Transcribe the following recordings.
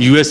US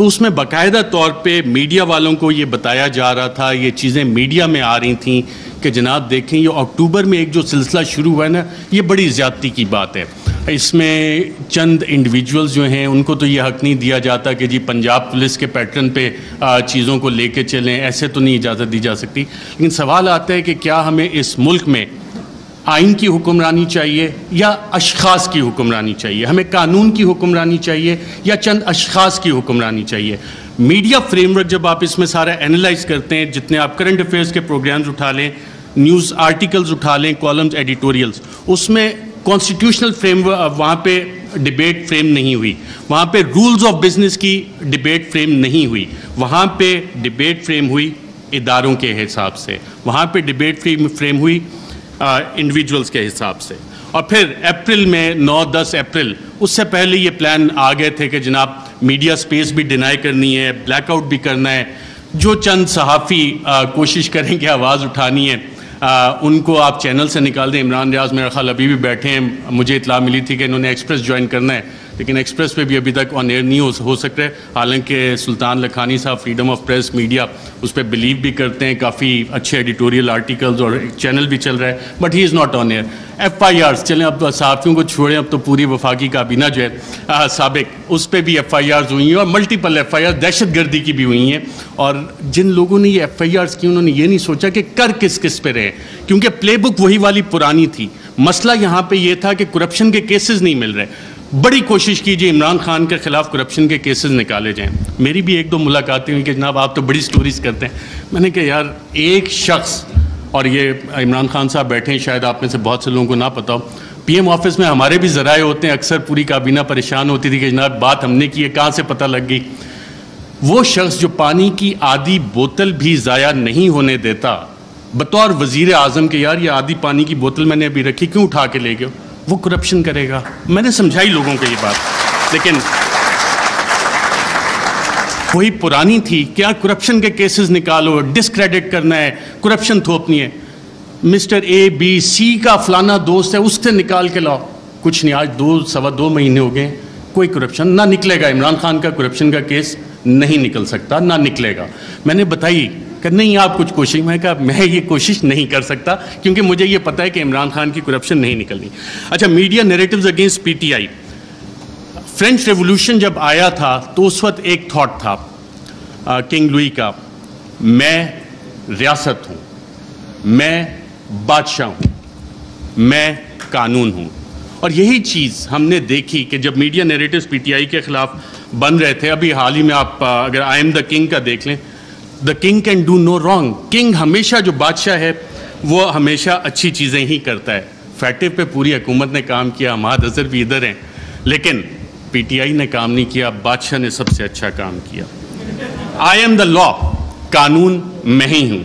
تو اس میں باقاعدہ طور پہ میڈیا والوں کو یہ بتایا جا رہا تھا, یہ چیزیں میڈیا میں آ رہی تھیں کہ جناب دیکھیں یہ اکتوبر میں ایک جو سلسلہ شروع ہوا ہے نا, یہ بڑی زیادتی کی بات ہے. اس میں چند انڈیویجولز جو ہیں ان کو تو یہ حق نہیں دیا جاتا کہ جی پنجاب پولیس کے پیٹرن پہ چیزوں کو لے کے چلیں, ایسے تو نہیں اجازت دی جا سکتی. لیکن سوال آتا ہے کہ کیا ہمیں اس ملک میں آئین کی حکمرانی چاہیے یا اشخاص کی حکمرانی چاہیے؟ ہمیں قانون کی حکمرانی چاہیے یا چند اشخاص کی حکمرانی چاہیے؟ میڈیا فریم ورک جب آپ اس میں سارا اینالائز کرتے ہیں, جتنے آپ کرنٹ افیئرس کے پروگرامز اٹھا لیں, نیوز آرٹیکلز اٹھا لیں, کالمز, ایڈیٹوریلز, اس میں کانسٹیٹیوشنل فریم وہاں پہ ڈیبیٹ فریم نہیں ہوئی, وہاں پہ رولز آف بزنس کی ڈیبیٹ فریم نہیں ہوئی, وہاں پہ ڈیبیٹ فریم ہوئی اداروں کے حساب سے, وہاں پہ ڈیبیٹ فریم ہوئی انڈیویجولز کے حساب سے. اور پھر اپریل میں 9-10 اپریل, اس سے پہلے یہ پلان آ گئے تھے کہ جناب میڈیا سپیس بھی ڈینائی کرنی ہے, بلیک آؤٹ بھی کرنا ہے, جو چند صحافی کوشش کریں کہ آواز اٹھانی ہے ان کو آپ چینل سے نکال دیں. عمران ریاض میرا خیال ابھی بھی بیٹھے ہیں, مجھے اطلاع ملی تھی کہ انہوں نے ایکسپریس جوائن کرنا ہے, لیکن ایکسپریس پہ بھی ابھی تک آن ایئر نہیں ہو سک رہے, حالانکہ سلطان لکھانی صاحب فریڈم آف پریس میڈیا اس پہ بلیو بھی کرتے ہیں, کافی اچھے ایڈیٹوریل آرٹیکلز اور چینل بھی چل رہا ہے, but he is not on air. FIRs چلیں, اب صحافیوں کو چھوڑیں, اب تو پوری وفاقی کابینہ جو ہے سابق, اس پہ بھی FIRs ہوئی ہیں اور ملٹیپل FIRs دہشت گردی کی بھی ہوئی ہیں. اور جن لوگوں نے یہ FIRs کی انہوں نے یہ نہیں سوچا کہ کر کس پہ رہے, کیونکہ پلے بک وہی والی پرانی تھی. مسئلہ یہاں پہ یہ تھا کہ کرپشن کے کیسز نہیں مل رہے. بڑی کوشش کیجیے عمران خان کے خلاف کرپشن کے کیسز نکالے جائیں. میری بھی 1-2 ملاقاتیں ہوئی کہ جناب آپ تو بڑی سٹوریز کرتے ہیں. میں نے کہا یار ایک شخص, اور یہ عمران خان صاحب بیٹھے ہیں, شاید آپ میں سے بہت سے لوگوں کو نہ پتا ہو, PM آفس میں ہمارے بھی ذرائع ہوتے ہیں, اکثر پوری کابینہ پریشان ہوتی تھی کہ جناب بات ہم نے کی ہے, کہاں سے پتہ لگ گئی. وہ شخص جو پانی کی آدھی بوتل بھی ضائع نہیں ہونے دیتا بطور وزیر اعظم کہ یار یہ آدھی پانی کی بوتل میں نے ابھی رکھی, کیوں اٹھا کے لے گئے, وہ کرپشن کرے گا. میں نے سمجھائی لوگوں کو یہ بات, لیکن وہی پرانی تھی. کیا کرپشن کے کیسز نکالو, ڈسکریڈٹ کرنا ہے, کرپشن تھوپنی ہے. مسٹر ABC کا فلانا دوست ہے, اس سے نکال کے لاؤ. کچھ نہیں, آج 2-2.25 مہینے ہو گئے, کوئی کرپشن نہ نکلے گا. عمران خان کا کرپشن کا کیس نہیں نکل سکتا, نہ نکلے گا. میں نے بتائی کہ نہیں آپ کچھ کوشش, میں کہا میں یہ کوشش نہیں کر سکتا کیونکہ مجھے یہ پتہ ہے کہ عمران خان کی کرپشن نہیں نکلنی. اچھا, media narratives against PTI. French revolution جب آیا تھا تو اس وقت ایک تھاٹ تھا کنگ لوئی کا, میں ریاست ہوں, میں بادشاہ ہوں, میں قانون ہوں. اور یہی چیز ہم نے دیکھی کہ جب میڈیا نیریٹیوز PTI کے خلاف بن رہے تھے, ابھی حال ہی میں آپ اگر آئی ایم دا کنگ کا دیکھ لیں, the king can do no wrong. King ہمیشہ, جو بادشاہ ہے وہ ہمیشہ اچھی چیزیں ہی کرتا ہے. فیٹو پہ پوری حکومت نے کام کیا, حماد اظہر بھی ادھر ہیں, لیکن PTI نے کام نہیں کیا, بادشاہ نے سب سے اچھا کام کیا. آئی ایم دا لا, قانون میں ہی ہوں.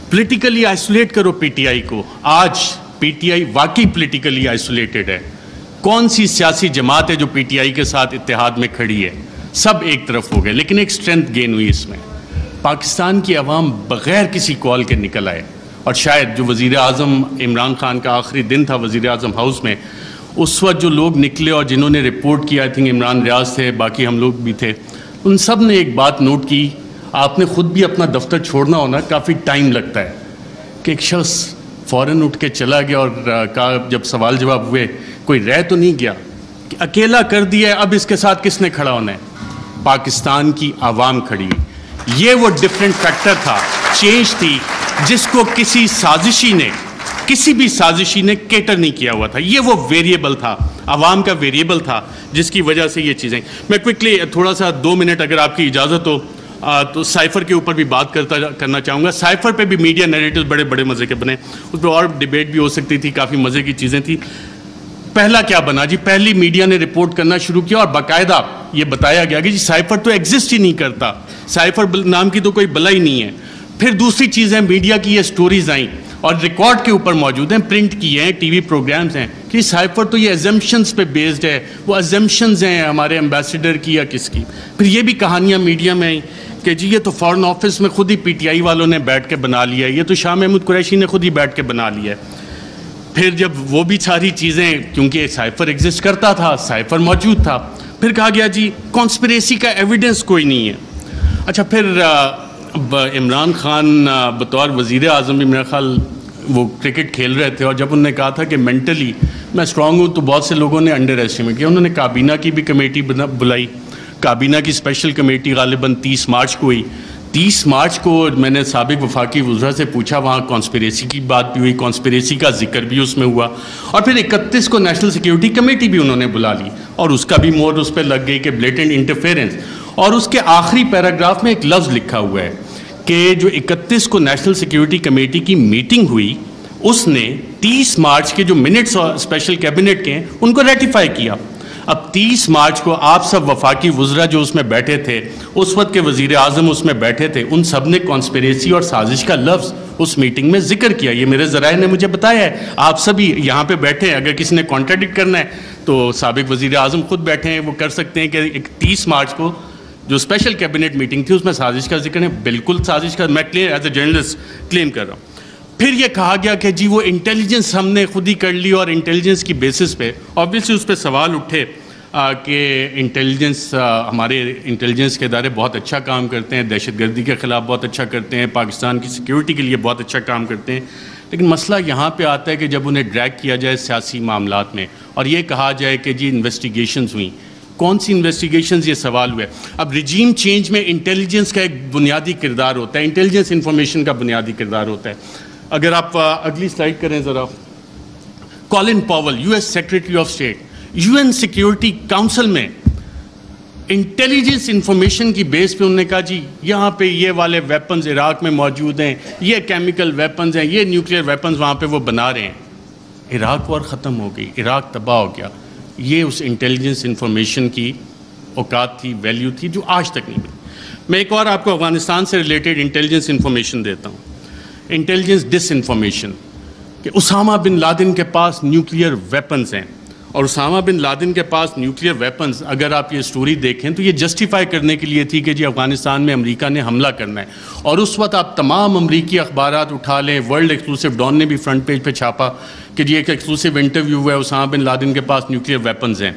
پولیٹیکلی آئسولیٹ کرو PTI کو. آج PTI واقعی پولیٹیکلی آئسولیٹڈ ہے. کون سی سیاسی جماعت ہے جو PTI کے ساتھ اتحاد میں کھڑی ہے؟ سب ایک طرف ہو گئے, لیکن ایک سٹرینتھ گین ہوئی اس میں. پاکستان کی عوام بغیر کسی کال کے نکل آئے, اور شاید جو وزیر اعظم عمران خان کا آخری دن تھا وزیر اعظم ہاؤس میں, اس وقت جو لوگ نکلے اور جنہوں نے رپورٹ کیا, آئی تھنک عمران ریاض تھے, باقی ہم لوگ بھی تھے, ان سب نے ایک بات نوٹ کی. آپ نے خود بھی اپنا دفتر چھوڑنا ہونا, کافی ٹائم لگتا ہے, کہ ایک شخص فوراً اٹھ کے چلا گیا اور کہا, جب سوال جواب ہوئے, کوئی رہ تو نہیں گیا, کہ اکیلا کر دیا, اب اس کے ساتھ کس نے کھڑا ہونا ہے؟ پاکستان کی عوام کھڑی ہوئی. یہ وہ ڈفرینٹ فیکٹر تھا, چینج تھی, جس کو کسی بھی سازشی نے کیٹر نہیں کیا ہوا تھا. یہ وہ ویریبل تھا, عوام کا ویریبل تھا, جس کی وجہ سے یہ چیزیں. میں کوئکلی تھوڑا سا 2 منٹ اگر آپ کی اجازت ہو تو سائفر کے اوپر بھی بات کرنا چاہوں گا. سائفر پہ بھی میڈیا نیریٹیوز بڑے مزے کے بنے, اس پہ اور ڈیبیٹ بھی ہو سکتی تھی, کافی مزے کی چیزیں تھیں. پہلا کیا بنا جی, پہلی میڈیا نے رپورٹ کرنا شروع کیا اور باقاعدہ یہ بتایا گیا کہ جی سائفر تو ایگزسٹ ہی نہیں کرتا, سائفر نام کی تو کوئی بلا ہی نہیں ہے. پھر دوسری چیز ہے, میڈیا کی یہ سٹوریز آئیں اور ریکارڈ کے اوپر موجود ہیں, پرنٹ کی ہیں, ٹی وی پروگرامز ہیں, کہ سائفر تو یہ ایزمپشنز پہ بیسڈ ہے. وہ ایزمپشنز ہیں ہمارے امبیسڈر کی یا کس کی. پھر یہ بھی کہانیاں میڈیا میں آئیں کہ جی یہ تو فارن آفس میں خود ہی PTI والوں نے بیٹھ کے بنا لیا ہے, یہ تو شاہ محمود قریشی نے خود ہی بیٹھ کے بنا لیا ہے. پھر جب وہ بھی ساری چیزیں, کیونکہ سائفر ایگزسٹ کرتا تھا, سائفر موجود تھا, پھر کہا گیا جی کانسپریسی کا ایویڈنس کوئی نہیں ہے. اچھا پھر عمران خان بطور وزیر اعظم بھی میرا خیال وہ کرکٹ کھیل رہے تھے، اور جب انہوں نے کہا تھا کہ مینٹلی میں اسٹرانگ ہوں تو بہت سے لوگوں نے انڈر ایسٹیمیٹ کیا. انہوں نے کابینہ کی بھی کمیٹی بلائی، کابینہ کی اسپیشل کمیٹی غالباً 30 مارچ کو ہوئی. 30 مارچ کو میں نے سابق وفاقی وزراء سے پوچھا، وہاں کانسپریسی کی بات بھی ہوئی، کانسپریسی کا ذکر بھی اس میں ہوا، اور پھر 31 کو نیشنل سیکیورٹی کمیٹی بھی انہوں نے بلا لی اور اس کا بھی مور اس پہ لگ گئی کہ بلیٹنٹ انٹرفیرنس. اور اس کے آخری پیراگراف میں ایک لفظ لکھا ہوا ہے کہ جو 31 کو نیشنل سیکیورٹی کمیٹی کی میٹنگ ہوئی اس نے 30 مارچ کے جو منٹس اسپیشل کیبنٹ کے ہیں ان کو ریٹیفائی کیا. اب 30 مارچ کو آپ سب وفاقی وزراء جو اس میں بیٹھے تھے، اس وقت کے وزیر اعظم اس میں بیٹھے تھے، ان سب نے کانسپریسی اور سازش کا لفظ اس میٹنگ میں ذکر کیا. یہ میرے ذرائع نے مجھے بتایا ہے. آپ سبھی یہاں پہ بیٹھے ہیں، اگر کسی نے کانٹراڈکٹ کرنا ہے تو سابق وزیر اعظم خود بیٹھے ہیں، وہ کر سکتے ہیں کہ 30 مارچ کو جو اسپیشل کیبنٹ میٹنگ تھی اس میں سازش کا ذکر ہے. بالکل سازش کا میں ایز اے جرنلسٹ کلیم کر رہا ہوں. پھر یہ کہا گیا کہ جی وہ انٹیلیجنس ہم نے خود ہی کر لی، اور انٹیلیجنس کی بیسس پہ آبویسلی اس پہ سوال اٹھے کہ انٹیلیجنس ہمارے انٹیلیجنس کے ادارے بہت اچھا کام کرتے ہیں، دہشت گردی کے خلاف بہت اچھا کرتے ہیں، پاکستان کی سیکیورٹی کے لیے بہت اچھا کام کرتے ہیں. لیکن مسئلہ یہاں پہ آتا ہے کہ جب انہیں ڈریگ کیا جائے سیاسی معاملات میں اور یہ کہا جائے کہ جی انویسٹیگیشنز ہوئیں، کون سی انویسٹیگیشنز، یہ سوال ہوا ہے. اب ریجیم چینج میں انٹیلیجنس کا ایک بنیادی کردار ہوتا ہے، انٹیلیجنس انفارمیشن کا بنیادی کردار ہوتا ہے. اگر آپ اگلی سلائیڈ کریں ذرا. Colon Powell US secretary of state, UN security council میں انٹیلیجنس انفارمیشن کی بیس پہ انہوں نے کہا جی یہاں پہ یہ والے ویپنز عراق میں موجود ہیں، یہ کیمیکل ویپنز ہیں، یہ نیوکلیئر ویپنز وہاں پہ وہ بنا رہے ہیں. عراق وار ختم ہو گئی، عراق تباہ ہو گیا. یہ اس انٹیلیجنس انفارمیشن کی اوقات تھی، ویلیو تھی جو آج تک نہیں ملی. میں ایک اور آپ کو افغانستان سے ریلیٹڈ انٹیلیجنس انفارمیشن دیتا ہوں. انٹیلیجنس ڈس انفارمیشن کہ اسامہ بن لادن کے پاس نیوکلیئر ویپنز ہیں، اور اسامہ بن لادن کے پاس نیوکلیئر ویپنز، اگر آپ یہ سٹوری دیکھیں تو یہ جسٹیفائی کرنے کے لیے تھی کہ جی افغانستان میں امریکہ نے حملہ کرنا ہے. اور اس وقت آپ تمام امریکی اخبارات اٹھا لیں، ورلڈ ایکسکلوسیو ڈان نے بھی فرنٹ پیج پہ چھاپا کہ جی ایک ایکسکلوسیو انٹرویو ہوا ہے، اسامہ بن لادن کے پاس نیوکلیئر ویپنز ہیں.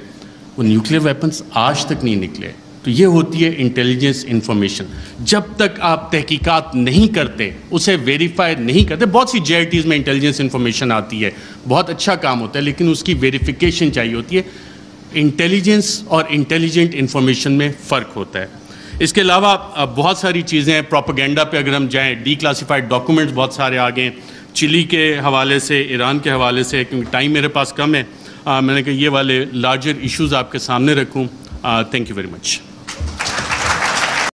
وہ نیوکلیئر ویپنز آج تک نہیں نکلے. تو یہ ہوتی ہے انٹیلیجنس انفارمیشن. جب تک آپ تحقیقات نہیں کرتے، اسے ویریفائی نہیں کرتے، بہت سی JITs میں انٹیلیجنس انفارمیشن آتی ہے، بہت اچھا کام ہوتا ہے، لیکن اس کی ویریفیکیشن چاہیے ہوتی ہے. انٹیلیجنس اور انٹیلیجنٹ انفارمیشن میں فرق ہوتا ہے. اس کے علاوہ بہت ساری چیزیں ہیں. پروپیگنڈا پہ اگر ہم جائیں، ڈی کلاسیفائڈ ڈاکومنٹس بہت سارے آ گئے ہیں، چلی کے حوالے سے، ایران کے حوالے سے. کیونکہ ٹائم میرے پاس کم ہے، میں نے کہا یہ والے لارجر ایشوز آپ کے سامنے رکھوں. Thank you very much.